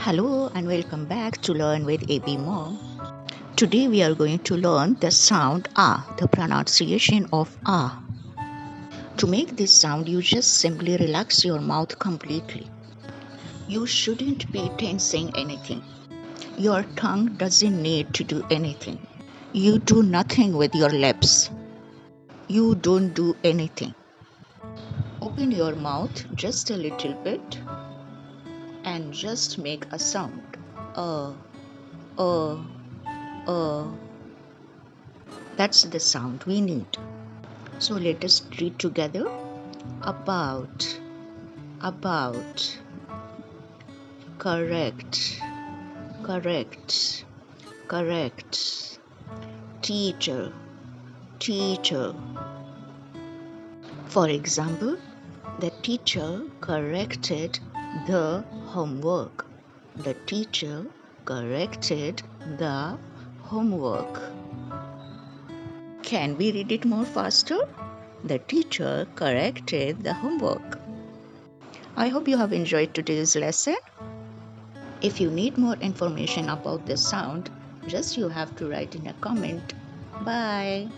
Hello and welcome back to Learn with AB Mom. Today we are going to learn the sound A, the pronunciation of A. To make this sound, you just simply relax your mouth completely. You shouldn't be tensing anything. Your tongue doesn't need to do anything. You do nothing with your lips. You don't do anything. Open your mouth just a little bit and just make a sound. Uh, uh, uh. That's the sound we need. So let us read together. About, about, correct, correct, correct. Teacher, teacher. For example, the teacher corrected the homework. The teacher corrected the homework. Can we read it more faster? The teacher corrected the homework. I hope you have enjoyed today's lesson. If you need more information about the sound, just you have to write in a comment. Bye.